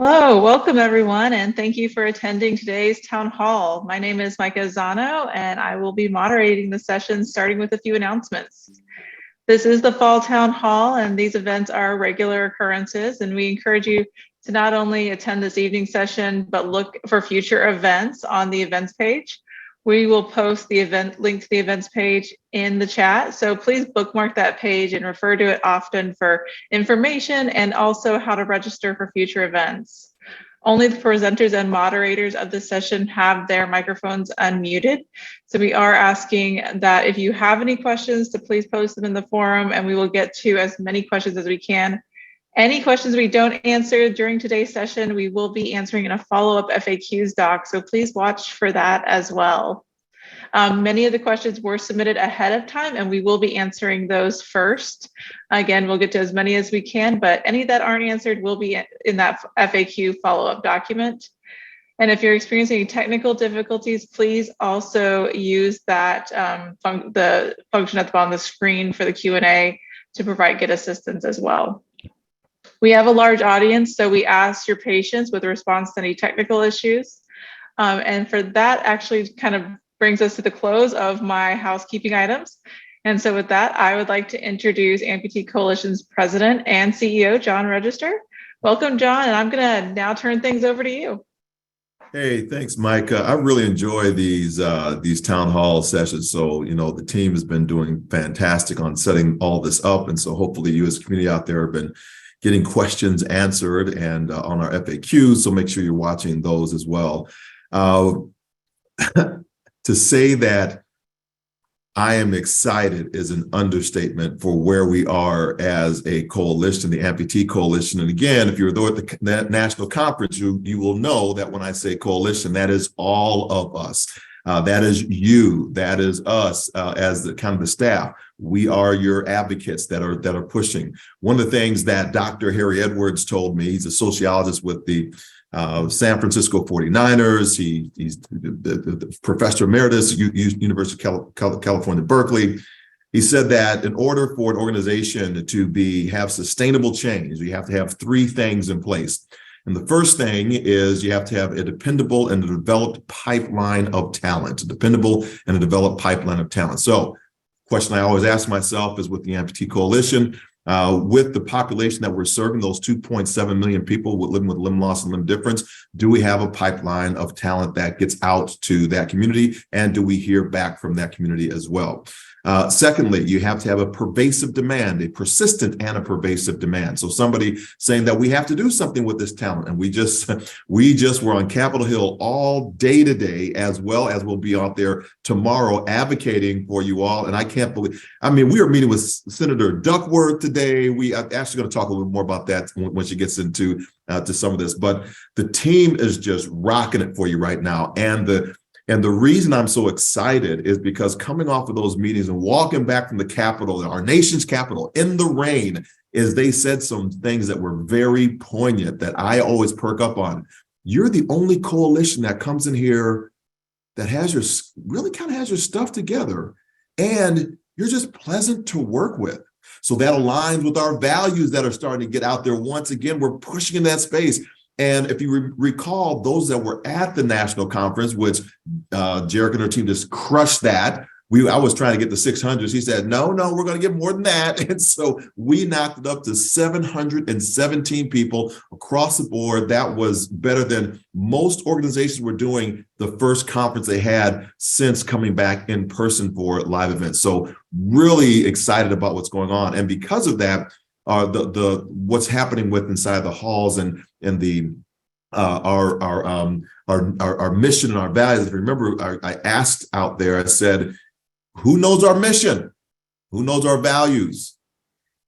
Hello, welcome everyone, and thank you for attending today's town hall. My name is Micah Azzano, and I will be moderating the session starting with a few announcements. This is the fall town hall, and these events are regular occurrences, and we encourage you to not only attend this evening session, but look for future events on the events page. We will post the event link to the events page in the chat, so please bookmark that page and refer to it often for information and also how to register for future events. Only the presenters and moderators of this session have their microphones unmuted. So we are asking that if you have any questions to please post them in the forum, and we will get to as many questions as we can. Any questions we don't answer during today's session, we will be answering in a follow-up FAQs doc, so please watch for that as well. Many of the questions were submitted ahead of time, and we will be answering those first. Again, we'll get to as many as we can, but any that aren't answered will be in that FAQ follow-up document. And if you're experiencing any technical difficulties, please also use that the function at the bottom of the screen for the Q&A to provide good assistance as well. We have a large audience, so we ask your patience with response to any technical issues. And for that, actually kind of brings us to the close of my housekeeping items. And so with that, I would like to introduce Amputee Coalition's President and CEO, John Register. Welcome, John, and I'm gonna now turn things over to you. Hey, thanks, Micah. I really enjoy these town hall sessions. So, the team has been doing fantastic on setting all this up. And so hopefully you as a community out there have been getting questions answered and on our FAQs. So make sure you're watching those as well. To say that I am excited is an understatement for where we are as a coalition, the Amputee Coalition. And again, if you're there at the national conference, you will know that when I say coalition, that is all of us. That is you, that is us as the kind of the staff. We are your advocates that are pushing. One of the things that Dr. Harry Edwards told me, he's a sociologist with the San Francisco 49ers. He's the professor emeritus, University of California, Berkeley. He said that in order for an organization to have sustainable change, you have to have three things in place. And the first thing is you have to have a dependable and a developed pipeline of talent, So, question I always ask myself is with the Amputee Coalition, with the population that we're serving, those 2.7 million people living with limb loss and limb difference, do we have a pipeline of talent that gets out to that community? And do we hear back from that community as well? Secondly, you have to have a pervasive demand, a persistent and a pervasive demand. So somebody saying that we have to do something with this talent. And we just were on Capitol Hill all day today, as well as we'll be out there tomorrow advocating for you all. And I can't believe, we are meeting with Senator Duckworth today. I'm actually going to talk a little more about that when she gets into to some of this, but the team is just rocking it for you right now. And the reason I'm so excited is because coming off of those meetings and walking back from the Capitol, our nation's capital, in the rain, is they said some things that were very poignant that I always perk up on. You're the only coalition that comes in here that really kind of has your stuff together, and you're just pleasant to work with. So that aligns with our values that are starting to get out there. Once again, we're pushing in that space. And if you recall, those that were at the national conference, which Jerrica and her team just crushed that. I was trying to get the 600s. He said, no, we're going to get more than that. And so we knocked it up to 717 people across the board. That was better than most organizations were doing the first conference they had since coming back in person for live events. So really excited about what's going on. And because of that, what's happening with inside the halls and the our mission and our values. If you remember, I asked out there, I said, who knows our mission? Who knows our values?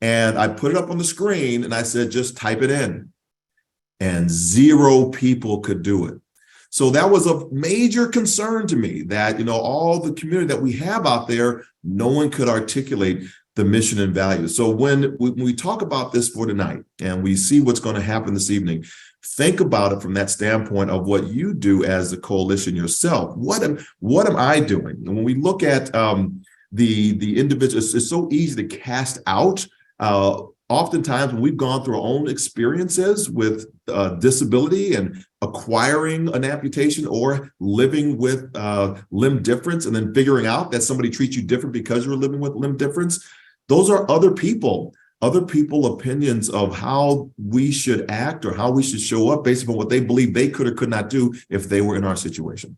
And I put it up on the screen and I said, just type it in. And 0 people could do it. So that was a major concern to me that, all the community that we have out there, no one could articulate the mission and values. So when we talk about this for tonight and we see what's going to happen this evening, think about it from that standpoint of what you do as a coalition yourself. What am I doing? And when we look at the individuals, it's so easy to cast out oftentimes when we've gone through our own experiences with disability and acquiring an amputation or living with limb difference and then figuring out that somebody treats you different because you're living with limb difference, those are other people opinions of how we should act or how we should show up based on what they believe they could or could not do if they were in our situation.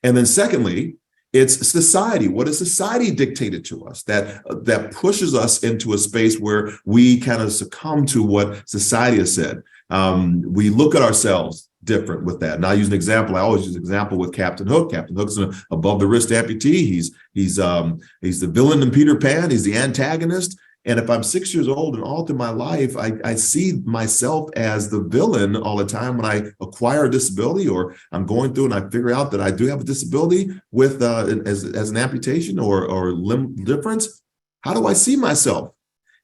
And then secondly, it's society. What has society dictated to us that pushes us into a space where we kind of succumb to what society has said? We look at ourselves different with that. And I'll use an example. I always use an example with Captain Hook. Captain Hook's an above the wrist amputee. He's the villain in Peter Pan. He's the antagonist. And if I'm 6 years old and all through my life, I see myself as the villain all the time when I acquire a disability or I'm going through and I figure out that I do have a disability with as an amputation or limb difference. How do I see myself?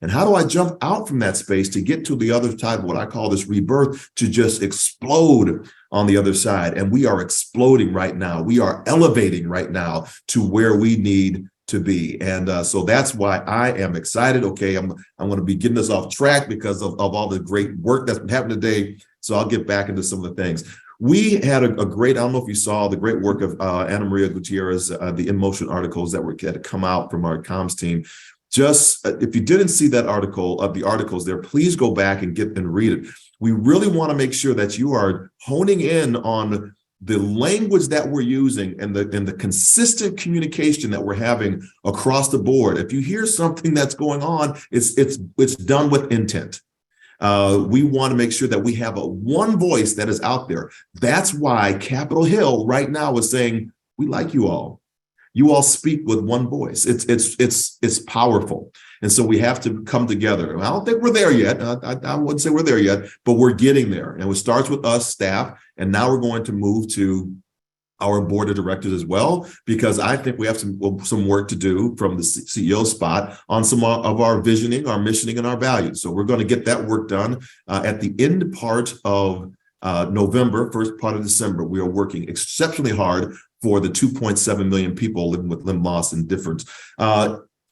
And how do I jump out from that space to get to the other side of what I call this rebirth, to just explode on the other side? And we are exploding right now. We are elevating right now to where we need to be. And so that's why I am excited. Okay, I'm going to be getting this off track because of all the great work that's been happening today. So I'll get back into some of the things. We had a great, I don't know if you saw the great work of Ana Maria Gutierrez, the In Motion articles that had come out from our comms team. Just if you didn't see that article of the articles there, please go back and read it. We really want to make sure that you are honing in on the language that we're using and the consistent communication that we're having across the board. If you hear something that's going on, it's done with intent. We want to make sure that we have a one voice that is out there. That's why Capitol Hill right now is saying, we like you all. You all speak with one voice. It's powerful. And so we have to come together. I don't think we're there yet. I wouldn't say we're there yet, but we're getting there. And it starts with us, staff. And now we're going to move to our board of directors as well, because I think we have some work to do from the CEO spot on some of our visioning, our missioning, and our values. So we're going to get that work done at the end part of November, first part of December. We are working exceptionally hard for the 2.7 million people living with limb loss and difference.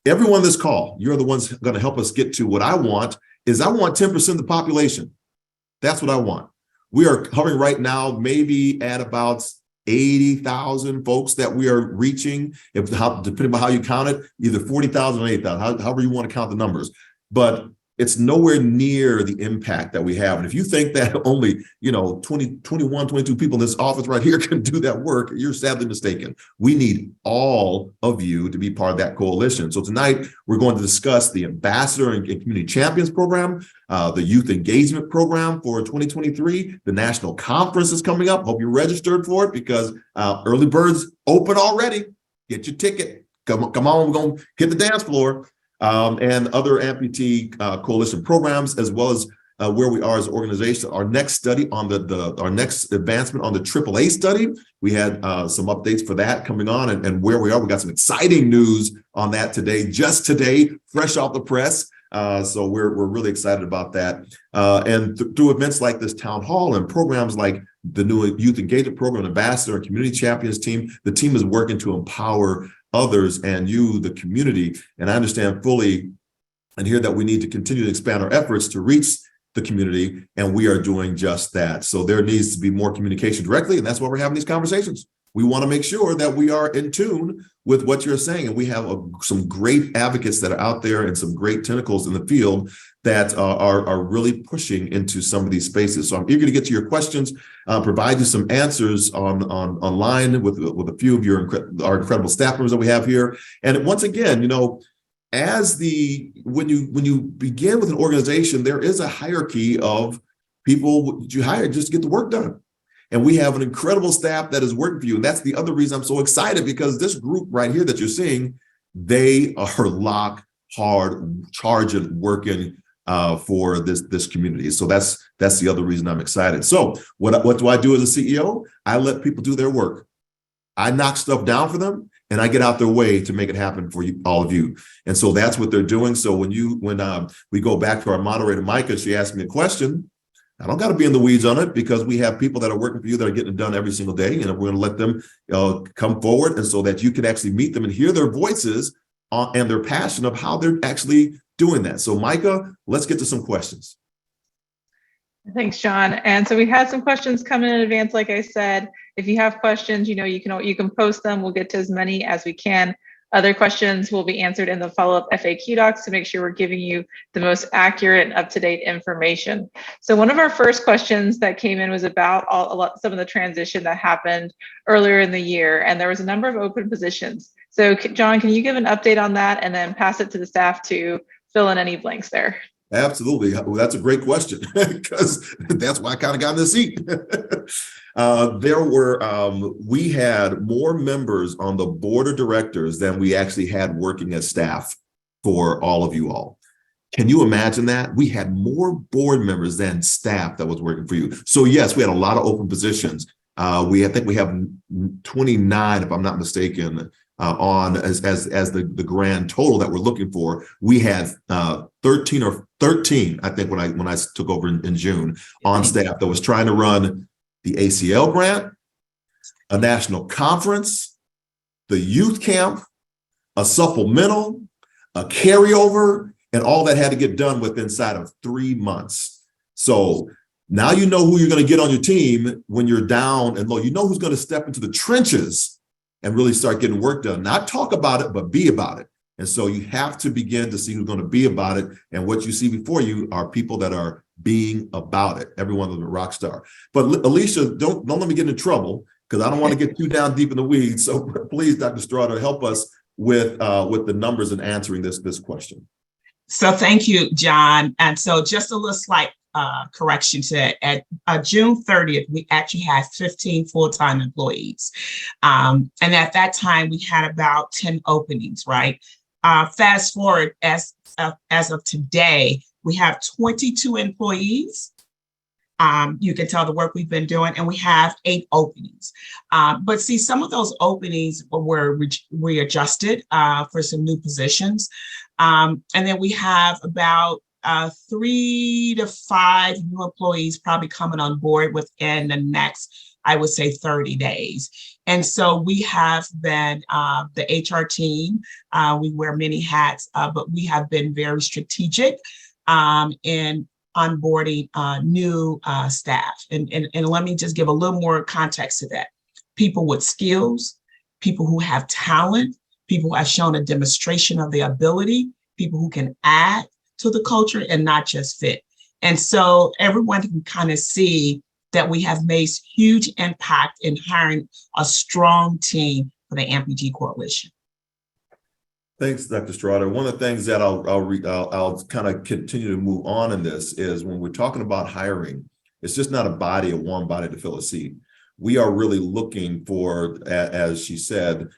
Everyone on this call, you're the ones going to help us get to what I want. I want 10% of the population. That's what I want. We are hovering right now, maybe at about 80,000 folks that we are reaching, depending on how you count it, either 40,000 or 80,000, however you want to count the numbers. But it's nowhere near the impact that we have. And if you think that only, 20, 21, 22 people in this office right here can do that work, you're sadly mistaken. We need all of you to be part of that coalition. So tonight, we're going to discuss the Ambassador and Community Champions Program, the Youth Engagement Program for 2023. The National Conference is coming up. Hope you're registered for it because early birds open already. Get your ticket. Come on, we're going to hit the dance floor. And other amputee coalition programs, as well as where we are as an organization. Our next study on our next advancement on the AAA study, we had some updates for that coming on and where we are. We got some exciting news on that today, just today, fresh off the press. So we're really excited about that. And through events like this town hall and programs like the new Youth Engagement Program, Ambassador and Community Champions team, the team is working to empower others and you, the community. And I understand fully and hear that we need to continue to expand our efforts to reach the community, and we are doing just that. So there needs to be more communication directly, and that's why we're having these conversations. We want to make sure that we are in tune with what you're saying, and we have some great advocates that are out there and some great tentacles in the field that are really pushing into some of these spaces. So I'm eager to get to your questions, provide you some answers online with a few of our incredible staff members that we have here. And once again, when you begin with an organization, there is a hierarchy of people that you hire just to get the work done. And we have an incredible staff that is working for you. And that's the other reason I'm so excited, because this group right here that you're seeing, they are locked hard, charging, working for this community. So that's the other reason I'm excited. So what do I do as a CEO? I let people do their work. I knock stuff down for them, and I get out their way to make it happen for you, all of you. And so that's what they're doing. So when we go back to our moderator, Micah, she asked me a question. I don't got to be in the weeds on it, because we have people that are working for you that are getting it done every single day. And we're going to let them come forward, and so that you can actually meet them and hear their voices and their passion of how they're actually doing that. So Micah, let's get to some questions. Thanks, John. And so we had some questions come in advance. Like I said, if you have questions, you can post them. We'll get to as many as we can. Other questions will be answered in the follow-up FAQ docs to make sure we're giving you the most accurate and up-to-date information. So one of our first questions that came in was about some of the transition that happened earlier in the year, and there was a number of open positions. So John, can you give an update on that and then pass it to the staff to fill in any blanks there? Absolutely. Well, that's a great question because that's why I kind of got in the seat. We had more members on the board of directors than we actually had working as staff for all of you all. Can you imagine that? We had more board members than staff that was working for you. So yes, we had a lot of open positions. I think we have 29, if I'm not mistaken, on as the grand total that we're looking for. We had 13, I think, when I took over in June, on staff that was trying to run the ACL grant, a national conference, the youth camp, a supplemental, a carryover, and all that had to get done within inside of 3 months. So now you know who you're going to get on your team when you're down and low. You know who's going to step into the trenches and really start getting work done. Not talk about it, but be about it. And so you have to begin to see who's going to be about it. And what you see before you are people that are being about it. Everyone is a rock star. But Alicia, don't let me get into trouble because I don't want to get too down deep in the weeds. So please, Dr. Strada, help us with the numbers and answering this question. So thank you, John. And so just a little slight correction to that. At June 30th, we actually had 15 full-time employees. And at that time, we had about 10 openings, right? Fast forward, as of today, we have 22 employees. You can tell the work we've been doing, and we have 8 openings. But see, some of those openings were readjusted for some new positions. And then we have about 3 to 5 new employees probably coming on board within the next, I would say, 30 days. And so we have been, the HR team, we wear many hats, but we have been very strategic in onboarding new staff. And let me just give a little more context to that. People with skills, people who have talent, people who have shown a demonstration of the ability, people who can add to the culture and not just fit. And so everyone can kind of see that we have made huge impact in hiring a strong team for the Amputee Coalition. Thanks, Dr. Strada. One of the things that I'll kind of continue to move on in this is when we're talking about hiring, it's just not a warm body to fill a seat. We are really looking for, as she said,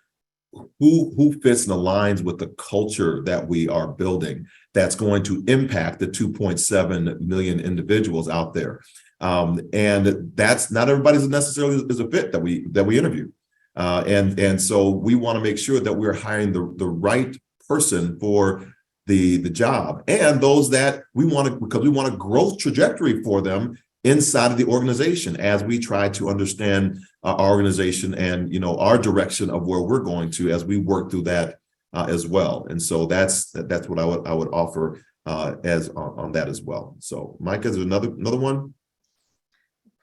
who fits and aligns with the culture that we are building that's going to impact the 2.7 million individuals out there. And that's not everybody's necessarily is a fit that we interview. And so we want to make sure that we're hiring the right person for the job, and those that we want to, because we want a growth trajectory for them inside of the organization as we try to understand our organization and our direction of where we're going to as we work through that as well. And so that's what I would offer as on that as well. So Micah, is there another one?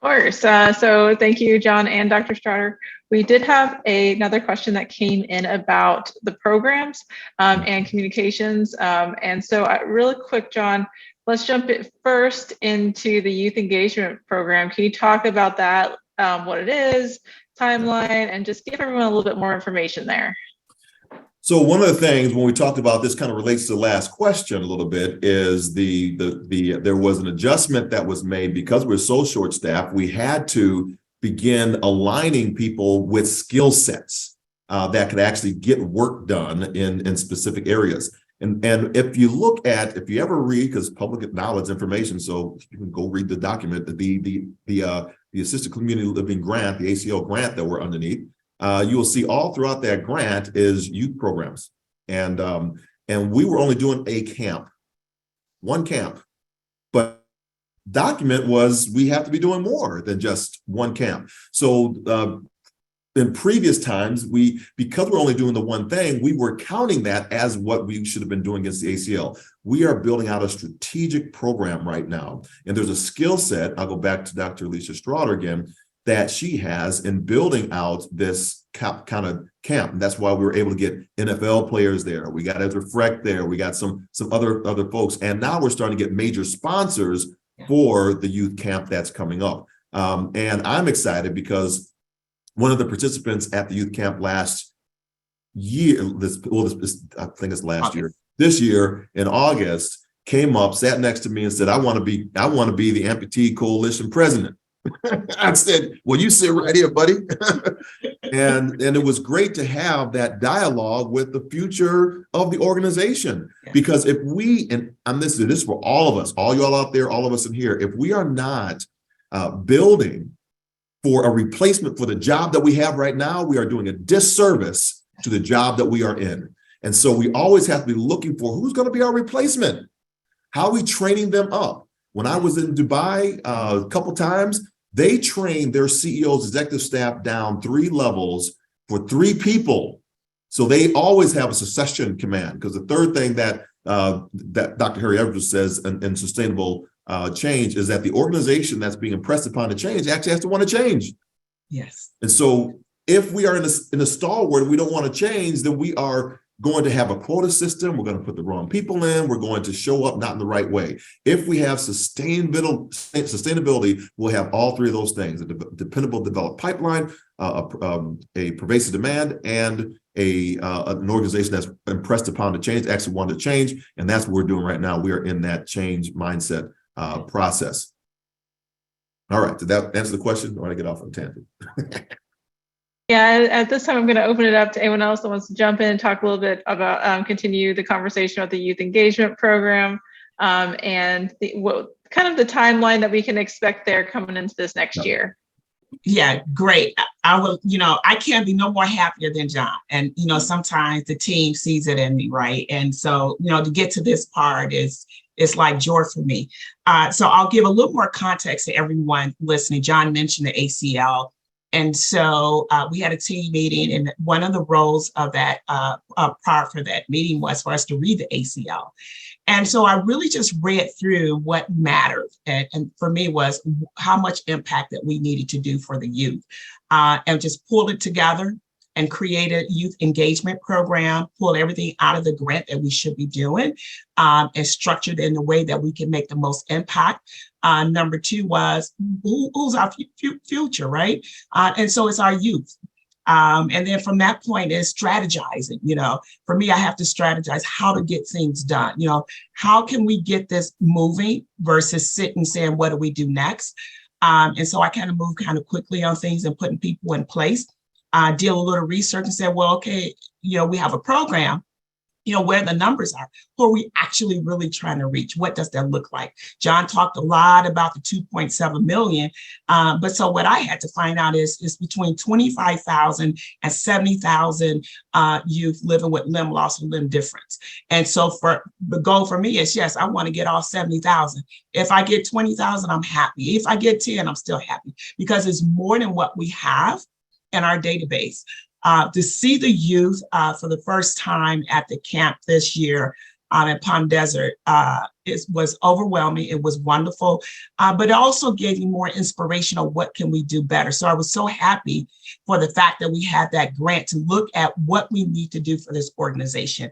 Of course. So thank you, John and Dr. Strada. We did have another question that came in about the programs and communications. And so really quick, John, let's jump first into the youth engagement program. Can you talk about that, what it is, timeline, and just give everyone a little bit more information there? So one of the things when we talked about this kind of relates to the last question a little bit is there was an adjustment that was made because we're so short staffed. We had to begin aligning people with skill sets that could actually get work done in specific areas. And if you ever read, because public knowledge information, so you can go read the document, the Assisted Community Living Grant, the ACL grant that we're underneath. You will see all throughout that grant is youth programs. And we were only doing one camp, but document was we have to be doing more than just one camp. So in previous times, because we're only doing the one thing, we were counting that as what we should have been doing against the ACL. We are building out a strategic program right now. And there's a skill set, I'll go back to Dr. Alicia Straughter again, that she has in building out this kind of camp. And that's why we were able to get NFL players there. We got Ezra Freck there. We got some other folks. And now we're starting to get major sponsors for the youth camp that's coming up. And I'm excited because one of the participants at the youth camp last year, I think it's last year, this year in August, came up, sat next to me and said, I want to be the Amputee Coalition president. I said, well, you sit right here, buddy. and it was great to have that dialogue with the future of the organization. Because if we, and this is for all of us, all y'all out there, all of us in here, if we are not building for a replacement for the job that we have right now, we are doing a disservice to the job that we are in. And so we always have to be looking for who's going to be our replacement. How are we training them up? When I was in Dubai a couple times, they trained their CEO's executive staff down 3 levels for 3 people. So they always have a succession command, because the third thing that Dr. Harry Edwards says in sustainable change is that the organization that's being impressed upon the change actually has to want to change. Yes. And so if we are in a stalwart and we don't want to change, then we are going to have a quota system. We're going to put the wrong people in. We're going to show up not in the right way. If we have sustainability, we'll have all 3 of those things: a dependable developed pipeline, a pervasive demand, and an organization that's impressed upon the change, actually wanted to change. And that's what we're doing right now. We are in that change mindset process. All right, did that answer the question? Or did I get off on a tangent? Yeah, at this time, I'm going to open it up to anyone else that wants to jump in and talk a little bit about, continue the conversation about the youth engagement program, and what kind of the timeline that we can expect there coming into this next year. Yeah, great. I will, I can't be no more happier than John. And, sometimes the team sees it in me, right? And so, to get to this part it's like joy for me. So I'll give a little more context to everyone listening. John mentioned the ACL. And so we had a team meeting, and one of the roles of that prior for that meeting was for us to read the ACL. And so I really just read through what mattered. And for me was how much impact that we needed to do for the youth, and just pulled it together and created a youth engagement program, pulled everything out of the grant that we should be doing, and structured in a way that we can make the most impact. Number 2 was who's our future, right? And so it's our youth. And then from that point is strategizing. For me, I have to strategize how to get things done. How can we get this moving versus sitting saying, what do we do next? And so I kind of moved kind of quickly on things and putting people in place. Did a little research and said, well, okay, we have a program, where the numbers are. Who are we actually really trying to reach? What does that look like? John talked a lot about the 2.7 million. But so what I had to find out is between 25,000 and 70,000 youth living with limb loss or limb difference. And so for the goal for me is, yes, I want to get all 70,000. If I get 20,000, I'm happy. If I get 10, I'm still happy, because it's more than what we have in our database. To see the youth for the first time at the camp this year in Palm Desert, it was overwhelming. It was wonderful, but it also gave me more inspiration of what can we do better. So I was so happy for the fact that we had that grant to look at what we need to do for this organization.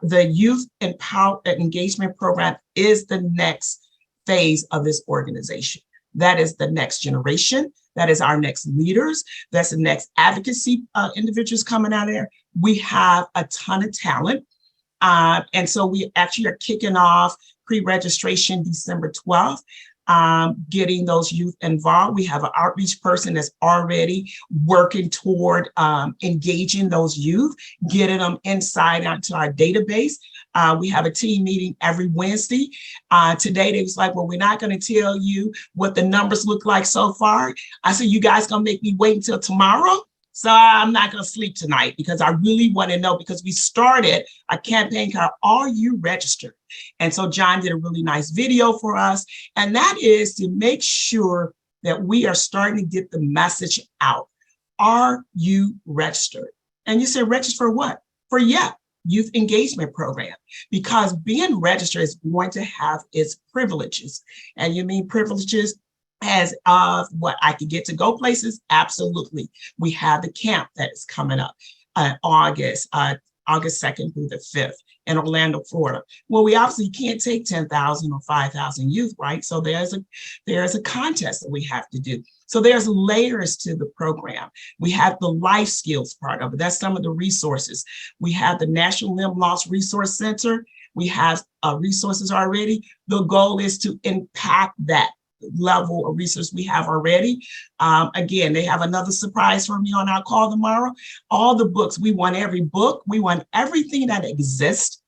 The Youth Engagement Program is the next phase of this organization. That is the next generation. That is our next leaders. That's the next advocacy individuals coming out of there. We have a ton of talent. And so we actually are kicking off pre-registration December 12th, getting those youth involved. We have an outreach person that's already working toward engaging those youth, getting them inside onto our database. We have a team meeting every Wednesday. Today, they was like, well, we're not going to tell you what the numbers look like so far. I said, you guys going to make me wait until tomorrow? So I'm not going to sleep tonight, because I really want to know, because we started a campaign called Are You Registered? And so John did a really nice video for us. And that is to make sure that we are starting to get the message out. are you registered? And you say, register for what? For Youth Engagement Program, because being registered is going to have its privileges. And you mean privileges as of what? I can get to go places? Absolutely. We have the camp that is coming up August 2nd through the 5th in Orlando, Florida. Well, we obviously can't take 10,000 or 5,000 youth, right? So there's a contest that we have to do. So there's layers to the program. We have the life skills part of it. That's some of the resources. We have the National Limb Loss Resource Center. We have resources already. The goal is to impact that level of resource we have already. Again, they have another surprise for me on our call tomorrow. All the books, we want every book. We want everything that exists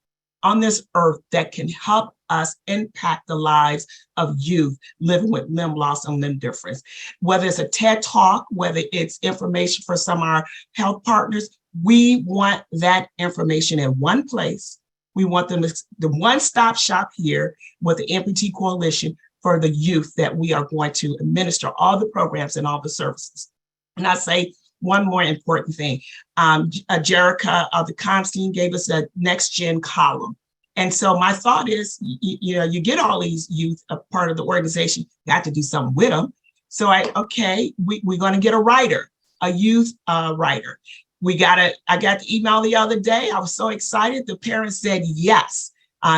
on this earth that can help us impact the lives of youth living with limb loss and limb difference. Whether it's a TED Talk, whether it's information for some of our health partners, we want that information in one place. We want them to, the one-stop shop here with the Amputee Coalition for the youth that we are going to administer all the programs and all the services. And I say one more important thing. Jerrica of the Constein gave us a next gen column. And so my thought is, you get all these youth a part of the organization, you have to do something with them. So we're going to get a writer, a youth writer. I got the email the other day. I was so excited. The parents said yes.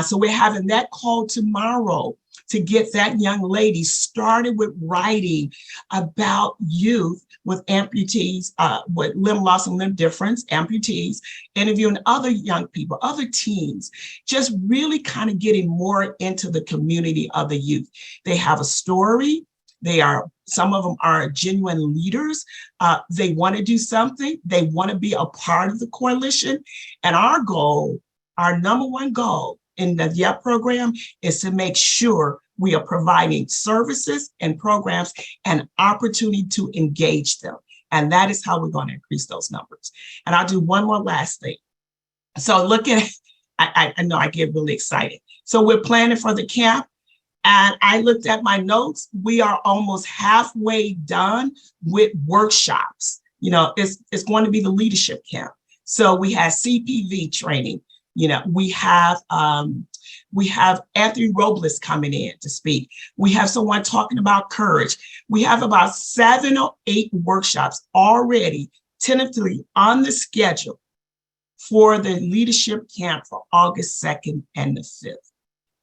So we're having that call tomorrow to get that young lady started with writing about youth with amputees, with limb loss and limb difference, amputees, interviewing other young people, other teens, just really kind of getting more into the community of the youth. They have a story. Some of them are genuine leaders. They want to do something. They want to be a part of the coalition. And our goal, our number one goal in the YEP program is to make sure we are providing services and programs and opportunity to engage them. And that is how we're going to increase those numbers. And I'll do one more last thing. So look at, I know I get really excited. So we're planning for the camp. And I looked at my notes. We are almost halfway done with workshops. It's going to be the leadership camp. So we have CPV training. We have Anthony Robles coming in to speak. We have someone talking about courage. We have about 7 or 8 workshops already tentatively on the schedule for the leadership camp for August 2nd and the 5th.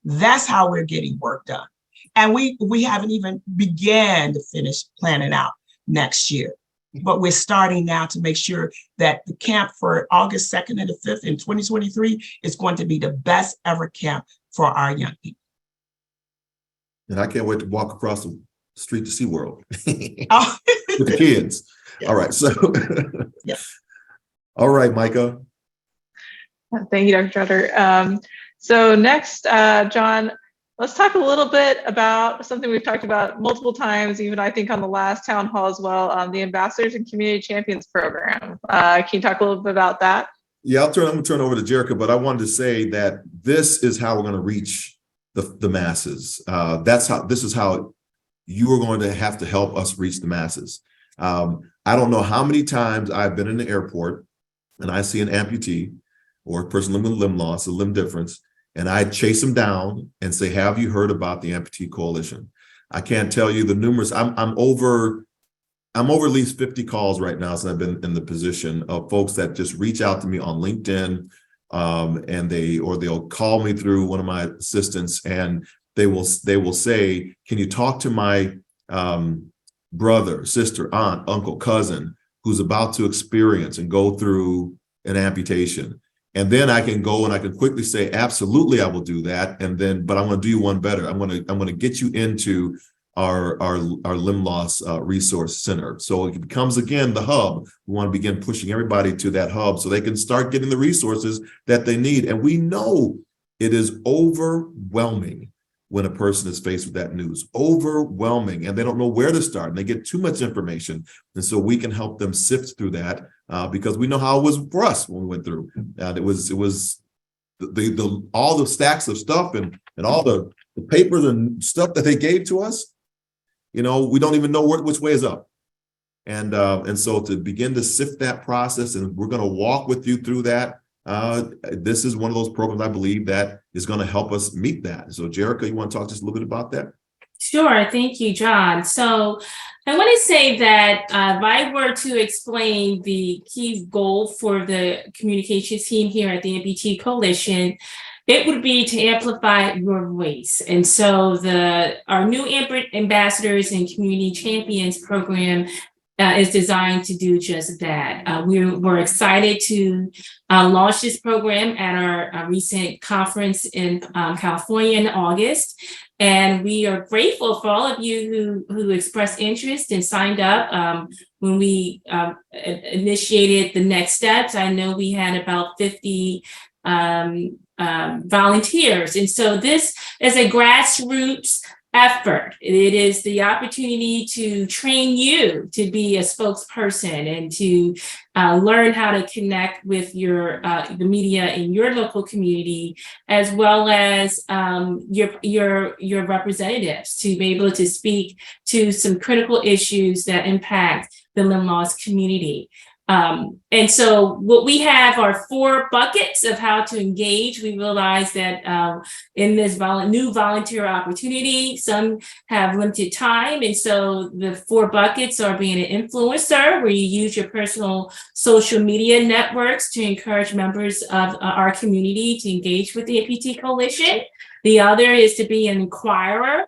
That's how we're getting work done. And we haven't even began to finish planning out next year. But we're starting now to make sure that the camp for August 2nd and the 5th in 2023 is going to be the best ever camp for our young people. And I can't wait to walk across the street to SeaWorld Oh. with the kids. Yeah. All right. So, yeah. All right, Micah. Thank you, Dr. Trotter. So next, John, let's talk a little bit about something we've talked about multiple times, even I think on the last town hall as well, the Ambassadors and Community Champions program. Can you talk a little bit about that? Yeah, I'm going to turn over to Jerrica, but I wanted to say that this is how we're going to reach the masses. This is how you are going to have to help us reach the masses. I don't know how many times I've been in the airport and I see an amputee or a person living with limb loss, a limb difference, and I chase them down and say, have you heard about the Amputee Coalition? I can't tell you the numerous, I'm over at least 50 calls right now since I've been in the position of folks that just reach out to me on LinkedIn, and they'll call me through one of my assistants, and they will say, can you talk to my brother, sister, aunt, uncle, cousin who's about to experience and go through an amputation? And then I can go and I can quickly say, absolutely, I will do that. But I'm going to do you one better. I'm going to get you into our limb loss resource center. So it becomes, again, the hub. We want to begin pushing everybody to that hub so they can start getting the resources that they need. And we know it is overwhelming when a person is faced with that news, overwhelming, and they don't know where to start, and they get too much information. And so we can help them sift through that because we know how it was for us when we went through. And it was all the stacks of stuff and all the papers and stuff that they gave to us. We don't even know which way is up. And so to begin to sift that process, and we're going to walk with you through that. This is one of those programs I believe that is going to help us meet that. So Jerrica, you want to talk just a little bit about that? Sure. Thank you, John. So I want to say that if I were to explain the key goal for the communications team here at the MPT Coalition, it would be to amplify your voice. And so our new ambassadors and community champions program is designed to do just that. We're excited to launch this program at our recent conference in California in August. And we are grateful for all of you who expressed interest and signed up when we initiated the next steps. I know we had about 50 volunteers. And so this is a grassroots effort. It is the opportunity to train you to be a spokesperson and to learn how to connect with the media in your local community, as well as your representatives to be able to speak to some critical issues that impact the limb loss community. And so what we have are 4 buckets of how to engage. We realize that in this new volunteer opportunity, some have limited time. And so the 4 buckets are being an influencer, where you use your personal social media networks to encourage members of our community to engage with the MPT Coalition. The other is to be an inquirer,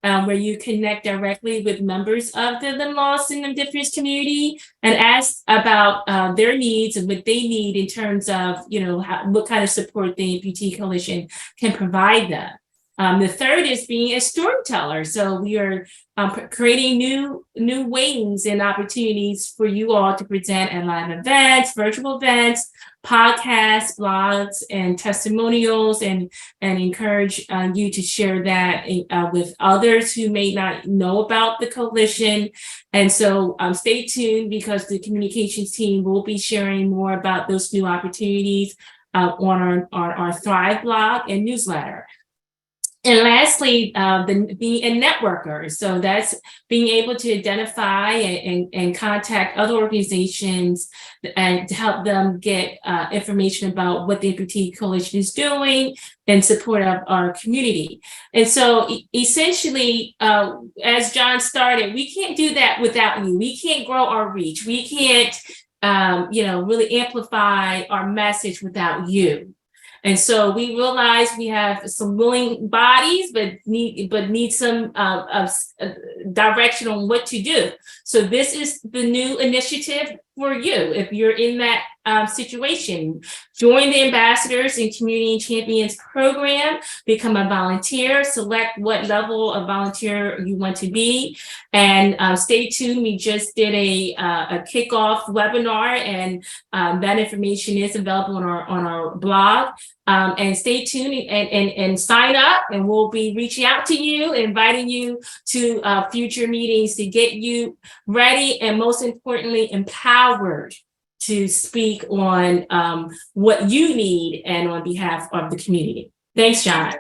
where you connect directly with members of the limb loss and limb difference community and ask about their needs and what they need in terms of, what kind of support the MPT Coalition can provide them. The third is being a storyteller. So we are creating new ways and opportunities for you all to present at live events, virtual events, podcasts, blogs, and testimonials, and encourage you to share that with others who may not know about the coalition. And so stay tuned, because the communications team will be sharing more about those new opportunities on our Thrive blog and newsletter. And lastly, being a networker. So that's being able to identify and contact other organizations and to help them get information about what the MPT Coalition is doing in support of our community. And so essentially, as John started, we can't do that without you. We can't grow our reach. We can't, really amplify our message without you. And so we realize we have some willing bodies, but need some direction on what to do. So this is the new initiative for you. If you're in that situation, join the Ambassadors and Community Champions program, become a volunteer, select what level of volunteer you want to be, and stay tuned. We just did a kickoff webinar, and that information is available on our blog. And stay tuned and sign up, and we'll be reaching out to you, inviting you to future meetings to get you ready and, most importantly, empowered to speak on what you need and on behalf of the community. Thanks, John.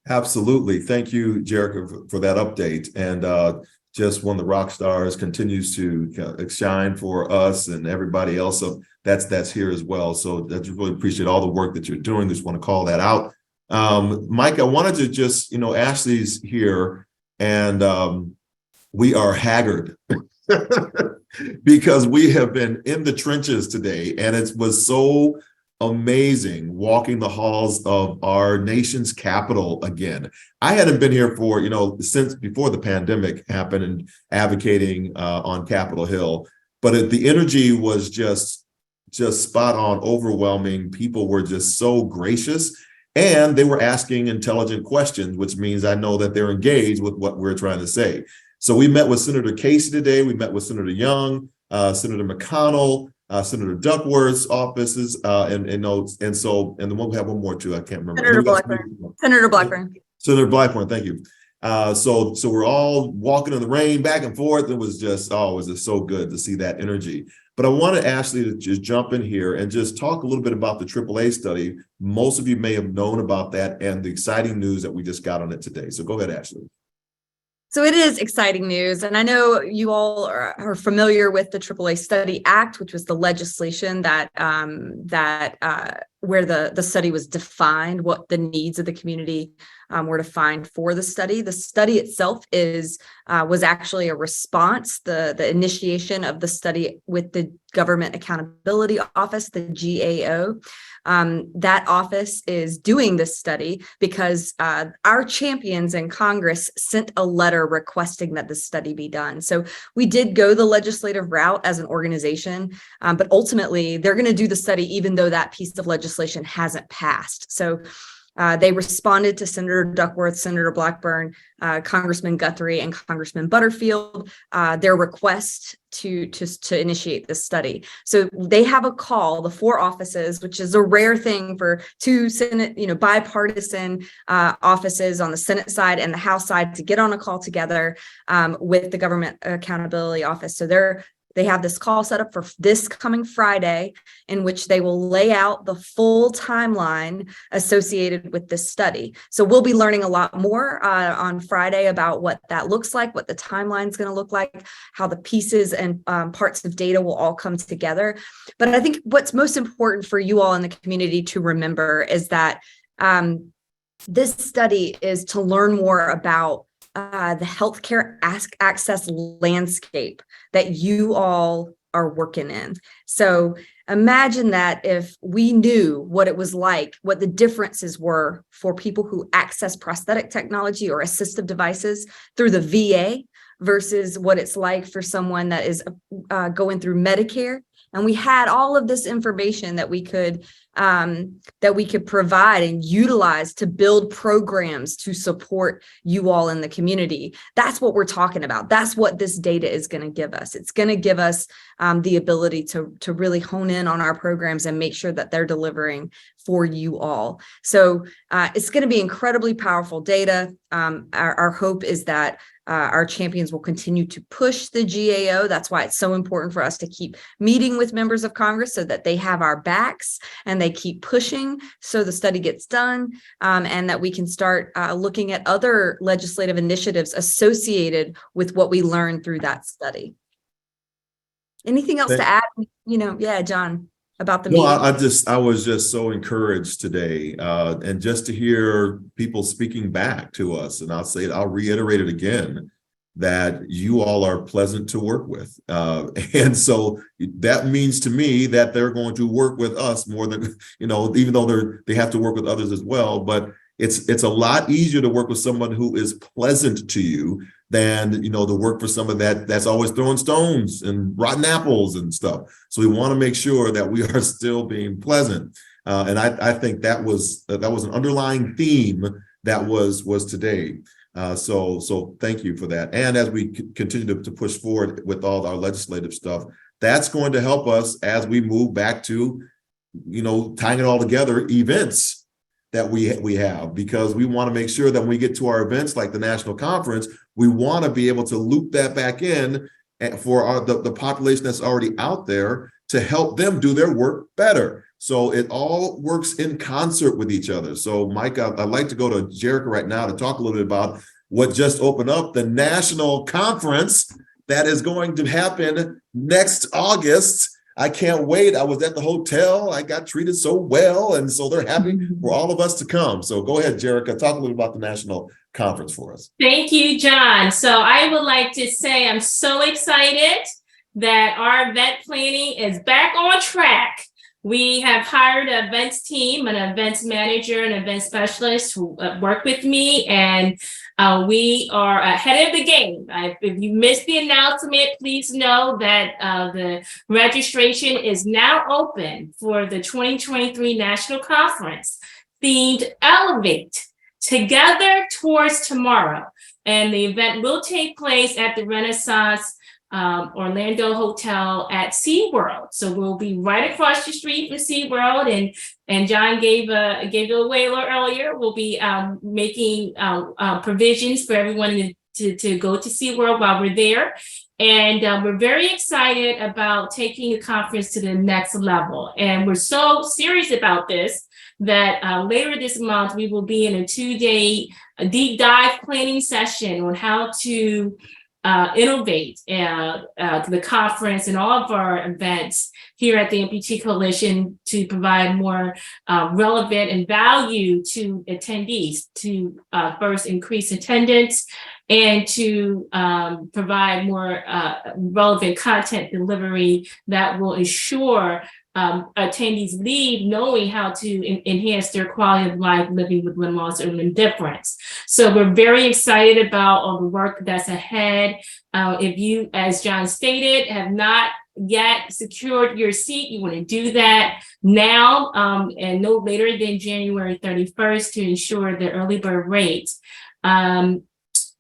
Absolutely. Thank you, Jerrica, for that update. And just one of the rock stars continues to shine for us and everybody else. So that's here as well. So I just really appreciate all the work that you're doing. Just want to call that out. Mike, I wanted to just, Ashley's here, and we are haggard because we have been in the trenches today, and it was so amazing walking the halls of our nation's capital again. I hadn't been here for, since before the pandemic happened, and advocating on Capitol Hill, but the energy was just spot on, overwhelming. People were just so gracious, and they were asking intelligent questions, which means I know that they're engaged with what we're trying to say. So we met with Senator Casey today. We met with Senator Young, Senator McConnell, Senator Duckworth's offices, and then we have one more too. I can't remember. Senator Blackburn. Senator Blackburn, thank you. So we're all walking in the rain back and forth. It was just so good to see that energy. But I wanted Ashlie to just jump in here and just talk a little bit about the AAA study. Most of you may have known about that and the exciting news that we just got on it today. So go ahead, Ashlie. So it is exciting news. And I know you all are familiar with the AAA Study Act, which was the legislation that where the study was defined, what the needs of the community were defined for the study. The study itself was actually a response, the initiation of the study with the Government Accountability Office, the GAO. That office is doing this study because our champions in Congress sent a letter requesting that this study be done. So we did go the legislative route as an organization, but ultimately they're going to do the study even though that piece of legislation hasn't passed. So they responded to Senator Duckworth, Senator Blackburn, Congressman Guthrie, and Congressman Butterfield, their request to initiate this study. So they have a call, the 4 offices, which is a rare thing for 2 Senate, bipartisan offices on the Senate side and the House side to get on a call together with the Government Accountability Office. So they have this call set up for this coming Friday, in which they will lay out the full timeline associated with this study. So we'll be learning a lot more on Friday about what that looks like, what the timeline is going to look like, how the pieces and parts of data will all come together. But I think what's most important for you all in the community to remember is that this study is to learn more about the healthcare access landscape that you all are working in. So imagine that if we knew what it was like, what the differences were for people who access prosthetic technology or assistive devices through the VA versus what it's like for someone that is going through Medicare. And we had all of this information that we could provide and utilize to build programs to support you all in the community. That's what we're talking about. That's what this data is going to give us. It's going to give us the ability to really hone in on our programs and make sure that they're delivering for you all. So it's going to be incredibly powerful data. Our hope is that our champions will continue to push the GAO. That's why it's so important for us to keep meeting with members of Congress so that they have our backs and they keep pushing so the study gets done, and that we can start looking at other legislative initiatives associated with what we learned through that study. Anything else to add? Yeah, John, about the meeting. I was just so encouraged today, and just to hear people speaking back to us, and I'll reiterate it again, that you all are pleasant to work with. And so that means to me that they're going to work with us more than, even though they have to work with others as well, but it's a lot easier to work with someone who is pleasant to you than, to work for someone that's always throwing stones and rotten apples and stuff. So we want to make sure that we are still being pleasant. And I think that was an underlying theme that was today. So thank you for that. And as we continue to push forward with all our legislative stuff, that's going to help us as we move back to, tying it all together, events that we have, because we want to make sure that when we get to our events like the national conference, we want to be able to loop that back in for the population that's already out there to help them do their work better. So it all works in concert with each other. So Mike, I'd like to go to Jerrica right now to talk a little bit about what just opened up, the national conference that is going to happen next August. I can't wait. I was at the hotel. I got treated so well. And so they're happy for all of us to come. So go ahead, Jerrica, talk a little about the national conference for us. Thank you, John. So I would like to say I'm so excited that our event planning is back on track. We have hired an events team, an events manager, an event specialist who work with me, and we are ahead of the game. If you missed the announcement, please know that the registration is now open for the 2023 National Conference themed Elevate Together Towards Tomorrow. And the event will take place at the Renaissance Orlando Hotel at SeaWorld. So we'll be right across the street from SeaWorld, and John gave it away a little earlier. We'll be making provisions for everyone to go to SeaWorld while we're there. And we're very excited about taking the conference to the next level. And we're so serious about this that later this month, we will be in a 2-day a deep dive planning session on how to innovate the conference and all of our events here at the Amputee Coalition to provide more relevant and value to attendees, to first increase attendance and to provide more relevant content delivery that will ensure attendees leave knowing how to enhance their quality of life living with limb loss or limb difference. So we're very excited about all the work that's ahead. If you, as John stated, have not yet secured your seat, you want to do that now and no later than January 31st to ensure the early bird rate.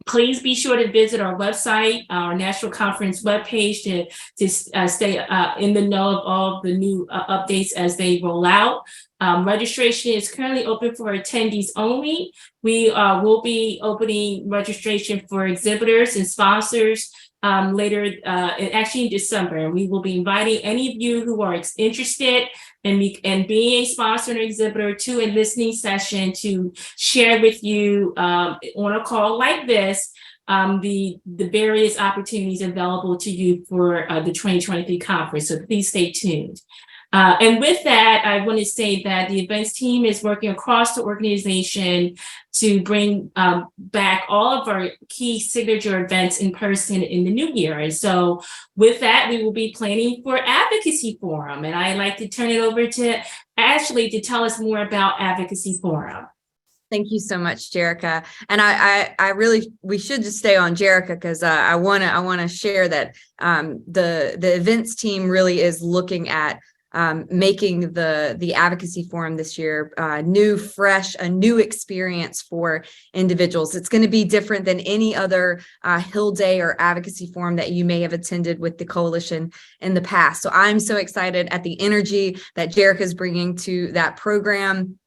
Please be sure to visit our website, our national conference webpage to stay in the know of all the new updates as they roll out. Registration is currently open for attendees only. We will be opening registration for exhibitors and sponsors later, actually in December. We will be inviting any of you who are interested in being a sponsor and exhibitor to a listening session to share with you on a call like this the various opportunities available to you for the 2023 conference. So please stay tuned. And with that, I want to say that the events team is working across the organization to bring back all of our key signature events in person in the new year. And so with that, we will be planning for Advocacy Forum. And I'd like to turn it over to Ashlie to tell us more about Advocacy Forum. Thank you so much, Jerrica. And I really, we should just stay on Jerrica because I want to share that the events team really is looking at making the advocacy forum this year new, fresh, a new experience for individuals. It's going to be different than any other Hill Day or advocacy forum that you may have attended with the coalition in the past. So I'm so excited at the energy that Jerrica is bringing to that program.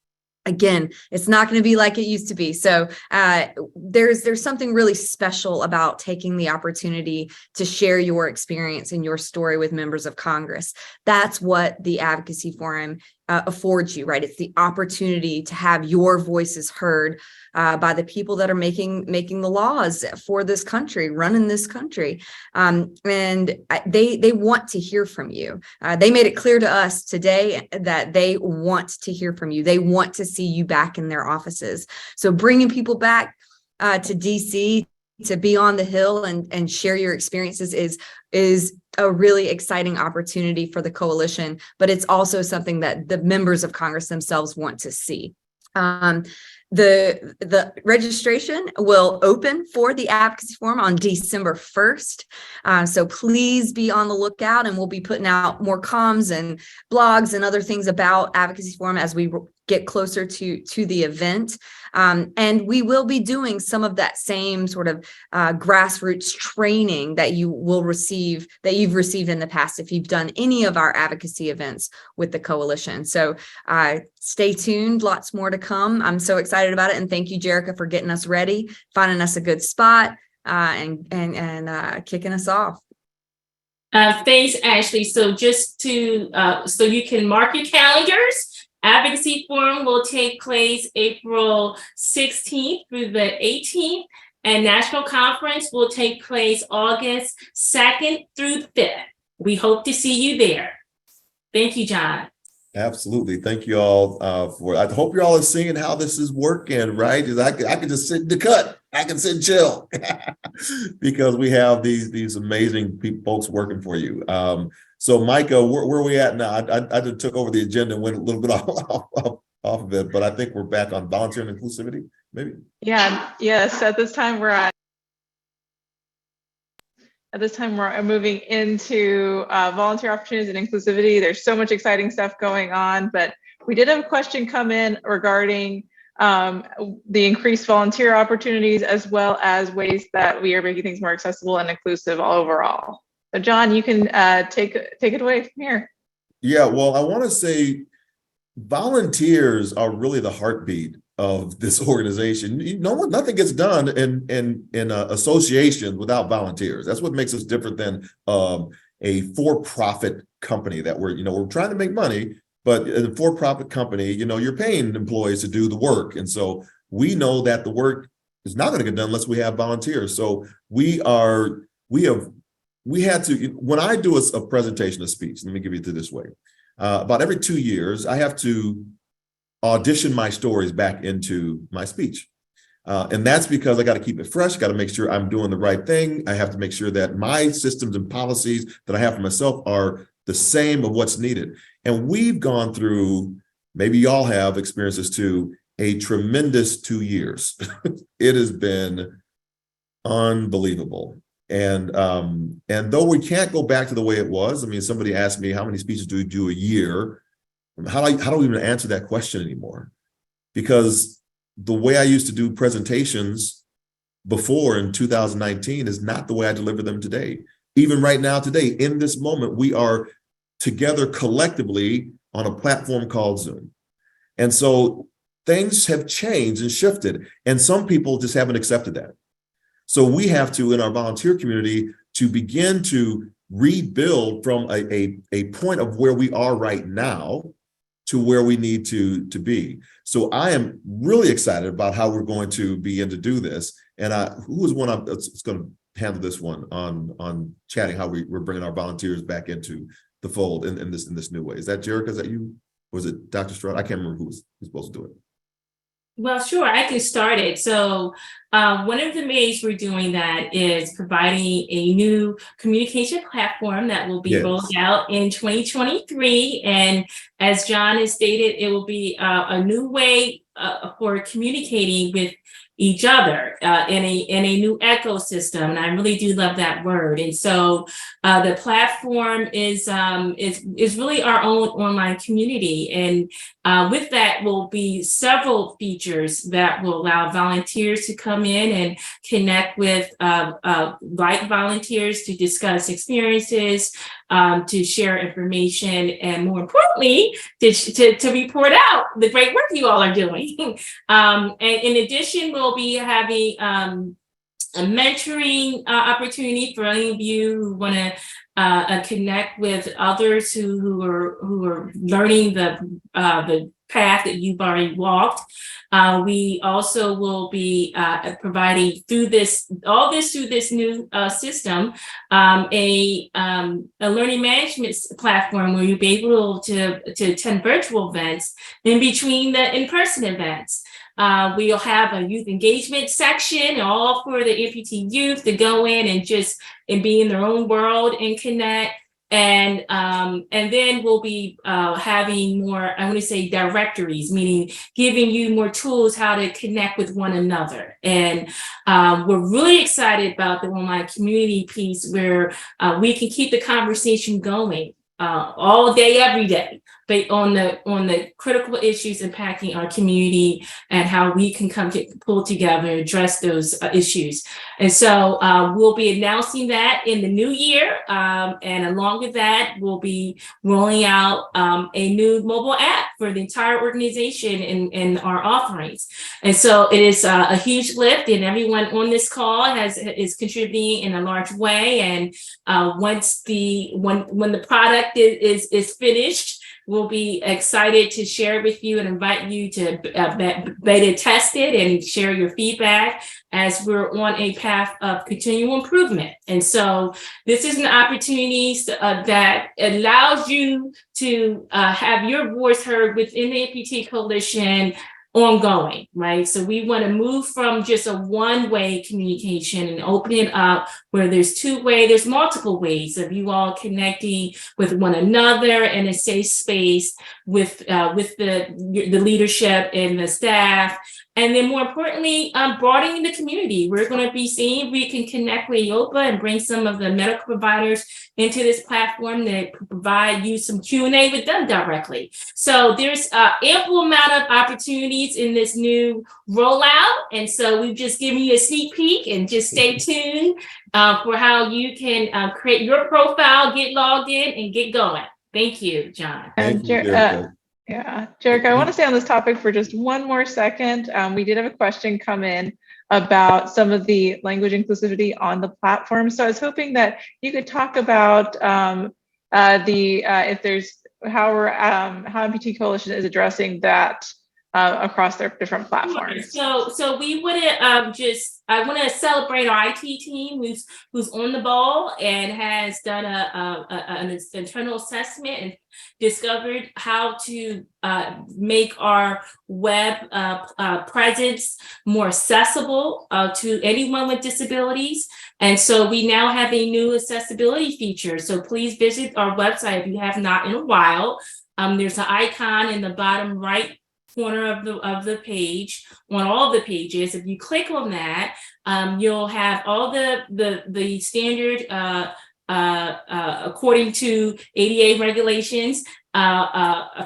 Again, it's not going to be like it used to be. So there's something really special about taking the opportunity to share your experience and your story with members of Congress. That's what the Advocacy Forum affords you, right? It's the opportunity to have your voices heard by the people that are making the laws for this country, running this country. And they want to hear from you. They made it clear to us today that they want to hear from you. They want to see you back in their offices. So bringing people back to DC to be on the Hill and share your experiences is a really exciting opportunity for the coalition, but it's also something that the members of Congress themselves want to see. The registration will open for the advocacy forum on December 1st. So please be on the lookout, and we'll be putting out more comms and blogs and other things about advocacy forum as we get closer to the event. And we will be doing some of that same sort of grassroots training that you will receive, that you've received in the past if you've done any of our advocacy events with the coalition. So stay tuned, lots more to come. I'm so excited about it. And thank you, Jerrica, for getting us ready, finding us a good spot and kicking us off. Thanks, Ashlie. So just to, so you can mark your calendars, Advocacy Forum will take place April 16th through the 18th, and National Conference will take place August 2nd through the 5th. We hope to see you there. Thank you, John. Absolutely. Thank you all for, I hope you're all seeing how this is working, right? I can just sit in the cut. I can sit and chill because we have these amazing folks working for you. So Micah, where are we at now? I just took over the agenda and went a little bit off of it, but I think we're back on volunteer and inclusivity, maybe? Yeah, yes, at this time we're moving into volunteer opportunities and inclusivity. There's so much exciting stuff going on, but we did have a question come in regarding the increased volunteer opportunities, as well as ways that we are making things more accessible and inclusive overall. So John, you can take it away from here. Yeah, well, I want to say volunteers are really the heartbeat of this organization. Nothing gets done in associations without volunteers. That's what makes us different than a for-profit company that we're trying to make money, but in a for-profit company, you're paying employees to do the work. And so we know that the work it's not going to get done unless we have volunteers. So we had to, when I do a presentation, a speech, let me give you it this way. About every 2 years, I have to audition my stories back into my speech. And that's because I got to keep it fresh. I got to make sure I'm doing the right thing. I have to make sure that my systems and policies that I have for myself are the same of what's needed. And we've gone through, maybe y'all have experienced this too, a tremendous 2 years. It has been unbelievable. And though we can't go back to the way it was, I mean, somebody asked me, how many speeches do we do a year? How do we even answer that question anymore? Because the way I used to do presentations before in 2019 is not the way I deliver them today. Even right now, today, in this moment, we are together collectively on a platform called Zoom. And so things have changed and shifted, and some people just haven't accepted that. So we have to, in our volunteer community, to begin to rebuild from a point of where we are right now to where we need to be. So I am really excited about how we're going to begin to do this. And who is one that's going to handle this one on chatting, how we're bringing our volunteers back into the fold in this new way? Is that Jerrica? Is that you? Or is it Dr. Stroud? I can't remember who's supposed to do it. Well, sure, I can start it. So one of the ways we're doing that is providing a new communication platform that will be rolled out in 2023. And as John has stated, it will be a new way for communicating with each other in a new ecosystem. And I really do love that word. And so the platform is really our own online community. And with that will be several features that will allow volunteers to come in and connect with like volunteers to discuss experiences, to share information, and more importantly, to report out the great work you all are doing. And in addition, we'll be having a mentoring opportunity for any of you who want to connect with others who are learning the path that you've already walked. We also will be providing through this new system, a learning management platform where you'll be able to attend virtual events in between the in-person events. We'll have a youth engagement section, all for the amputee youth to go in and be in their own world and connect. And then we'll be having more, I want to say, directories, meaning giving you more tools how to connect with one another. And we're really excited about the online community piece where we can keep the conversation going all day, every day, but on the critical issues impacting our community and how we can pull together and address those issues. And so we'll be announcing that in the new year. And along with that, we'll be rolling out a new mobile app for the entire organization and our offerings. And so it is a huge lift, and everyone on this call is contributing in a large way. And when the product is finished, we'll be excited to share with you and invite you to beta test it and share your feedback as we're on a path of continual improvement. And so this is an opportunity that allows you to have your voice heard within the Amputee Coalition ongoing, right? So we want to move from just a one-way communication and open it up where there's multiple ways of you all connecting with one another in a safe space with the leadership and the staff. And then more importantly, broadening the community. We're going to be seeing if we can connect with IOPA and bring some of the medical providers into this platform that provide you some Q&A with them directly. So there's ample amount of opportunities in this new rollout. And so we've just given you a sneak peek, and just stay tuned for how you can create your profile, get logged in, and get going. Thank you, John. Thank you, Jerrica. Yeah, Jerrica, I want to stay on this topic for just one more second. We did have a question come in about some of the language inclusivity on the platform. So I was hoping that you could talk about how Amputee Coalition is addressing that across their different platforms. So we want to I want to celebrate our IT team who's on the ball and has done an internal assessment and discovered how to make our web presence more accessible to anyone with disabilities. And so we now have a new accessibility feature. So please visit our website if you have not in a while. There's an icon in the bottom right corner of the page on all the pages. If you click on that, you'll have all the standard according to ADA regulations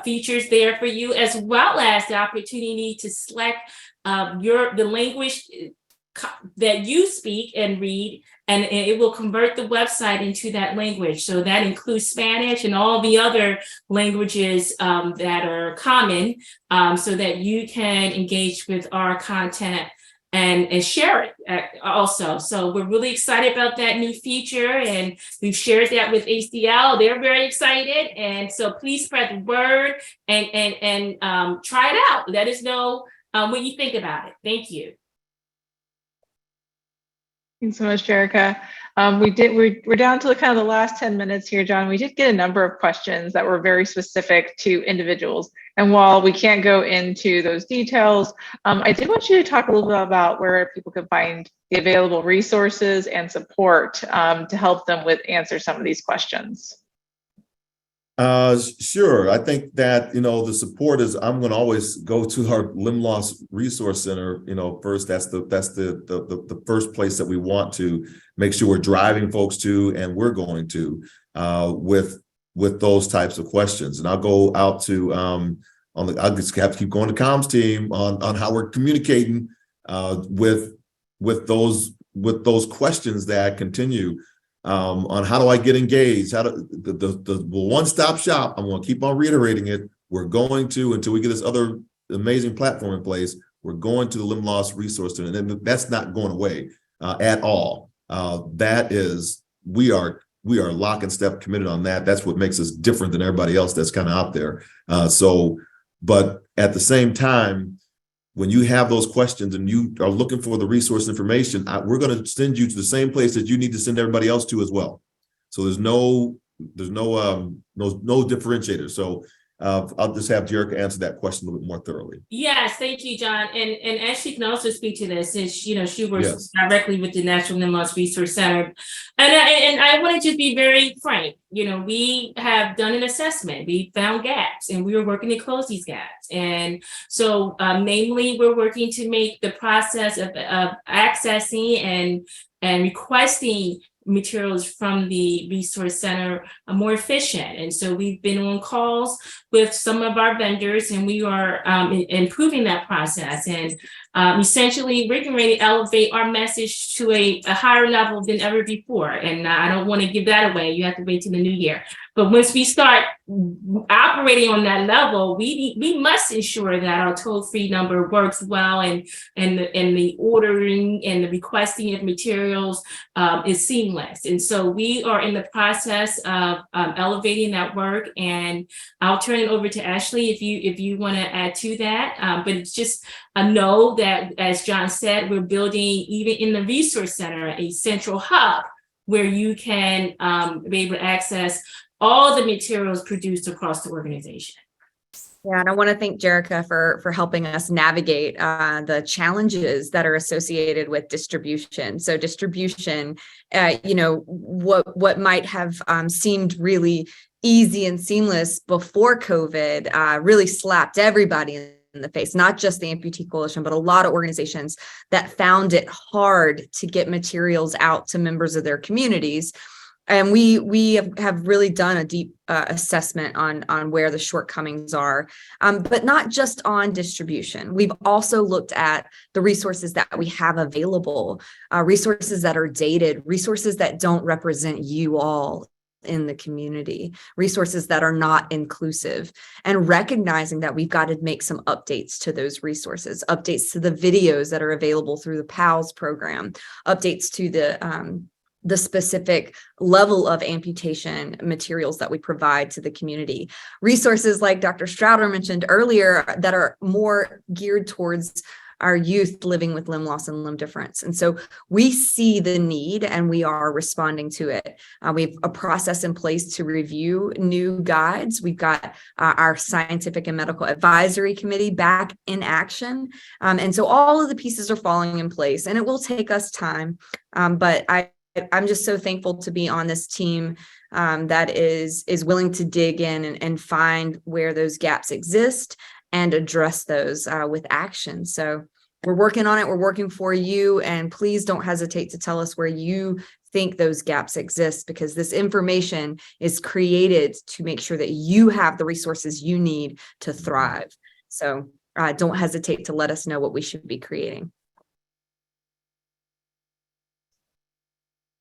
features there for you, as well as the opportunity to select the language that you speak and read, and it will convert the website into that language. So that includes Spanish and all the other languages that are common, so that you can engage with our content and share it also. So we're really excited about that new feature, and we've shared that with ACL. They're very excited, and so please spread the word and try it out. Let us know what you think about it. Thank you. Thanks so much, Jerrica. We're down to kind of the last 10 minutes here, John. We did get a number of questions that were very specific to individuals. And while we can't go into those details, I did want you to talk a little bit about where people can find the available resources and support to help them answer some of these questions. Sure. I think that, the support is, I'm going to always go to our Limb Loss Resource Center, first. That's the first place that we want to make sure we're driving folks to, and we're going to with those types of questions. And I'll go out to I'll just have to keep going to comms team on how we're communicating with those questions that continue. On how do I get engaged? How do the one-stop shop? I'm going to keep on reiterating it. We're going to, until we get this other amazing platform in place, we're going to the Limb Loss Resource Center, and that's not going away at all. That is, we are lock and step committed on that. That's what makes us different than everybody else that's kind of out there. But at the same time, when you have those questions and you are looking for the resource information, we're going to send you to the same place that you need to send everybody else to as well. So there's no differentiator. So I'll just have Jerrica answer that question a little bit more thoroughly. Yes, thank you, John. And Ashlie can also speak to this, since she works directly with the National Limb Loss Resource Center. And I want to just be very frank. We have done an assessment. We found gaps, and we are working to close these gaps. And so, namely, we're working to make the process of accessing and requesting materials from the resource center more efficient. And so we've been on calls with some of our vendors, and we are improving that process. And essentially, we're getting ready to elevate our message to a higher level than ever before. And I don't want to give that away. You have to wait till the new year. But once we start operating on that level, we must ensure that our toll-free number works well, and the ordering and the requesting of materials is seamless. And so we are in the process of elevating that work. And I'll turn it over to Ashlie if you want to add to that. But it's just a know that, as John said, we're building, even in the resource center, a central hub where you can be able to access all the materials produced across the organization. Yeah, and I want to thank Jerrica for helping us navigate the challenges that are associated with distribution. So distribution, what might have seemed really easy and seamless before COVID really slapped everybody in the face, not just the Amputee Coalition, but a lot of organizations that found it hard to get materials out to members of their communities. And we have really done a deep assessment on where the shortcomings are, but not just on distribution. We've also looked at the resources that we have available, resources that are dated, resources that don't represent you all in the community, resources that are not inclusive, and recognizing that we've got to make some updates to those resources, updates to the videos that are available through the PALS program, updates to the the specific level of amputation materials that we provide to the community. Resources like Dr. Strouder mentioned earlier that are more geared towards our youth living with limb loss and limb difference. And so we see the need and we are responding to it. We have a process in place to review new guides. We've got our scientific and medical advisory committee back in action. And so all of the pieces are falling in place, and it will take us time. But I'm just so thankful to be on this team that is willing to dig in and find where those gaps exist and address those with action. So we're working on it. We're working for you. And please don't hesitate to tell us where you think those gaps exist, because this information is created to make sure that you have the resources you need to thrive. So don't hesitate to let us know what we should be creating.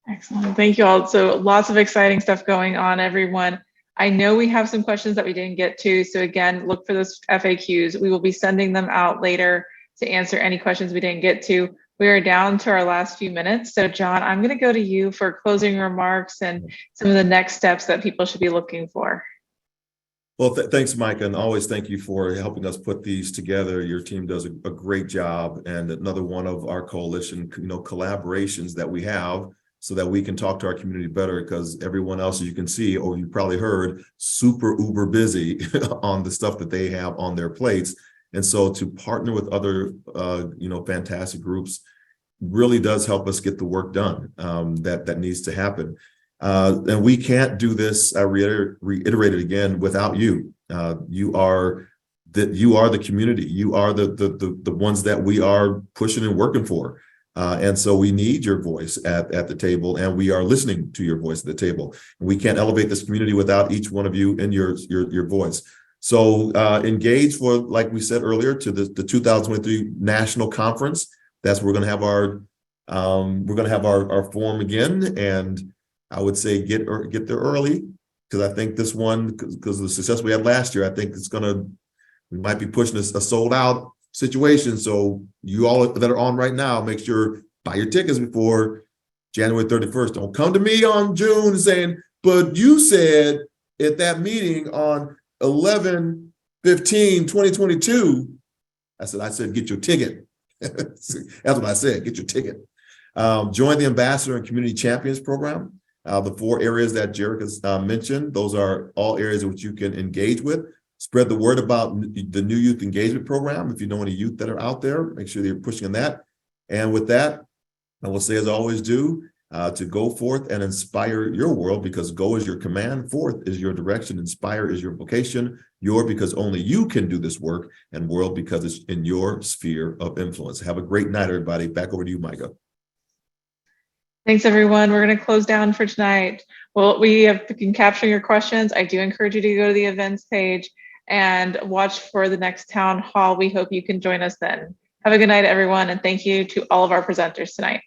Excellent. Thank you all. So lots of exciting stuff going on, everyone. I know we have some questions that we didn't get to. So again, look for those FAQs. We will be sending them out later to answer any questions we didn't get to. We are down to our last few minutes. So John, I'm going to go to you for closing remarks and some of the next steps that people should be looking for. Well, thanks, Micah, and always thank you for helping us put these together. Your team does a great job, and another one of our coalition, collaborations that we have, so that we can talk to our community better, because everyone else, as you can see, or you probably heard, super uber busy on the stuff that they have on their plates. And so to partner with other, fantastic groups really does help us get the work done that needs to happen. And we can't do this, I reiterate it again, without you. You are the community. You are the ones that we are pushing and working for. And so we need your voice at the table, and we are listening to your voice at the table. And we can't elevate this community without each one of you and your voice. So engage for, like we said earlier, to the 2023 National Conference. That's where we're going to have our forum again. And I would say get there early, because I think this one, because of the success we had last year, I think we might be pushing a sold out situation. So you all that are on right now, make sure buy your tickets before January 31st. Don't come to me on June saying, but you said at that meeting on 11/15/2022, I said get your ticket. That's what I said, get your ticket. Join the Ambassador and Community Champions Program. The 4 areas that Jerrica mentioned, those are all areas in which you can engage with. Spread the word about the new youth engagement program. If you know any youth that are out there, make sure they're pushing on that. And with that, I will say, as I always do, to go forth and inspire your world, because go is your command, forth is your direction, inspire is your vocation, your because only you can do this work, and world because it's in your sphere of influence. Have a great night, everybody. Back over to you, Micah. Thanks, everyone. We're going to close down for tonight. Well, we have been capturing your questions. I do encourage you to go to the events page and watch for the next town hall. We hope you can join us then. Have a good night, everyone, and thank you to all of our presenters tonight.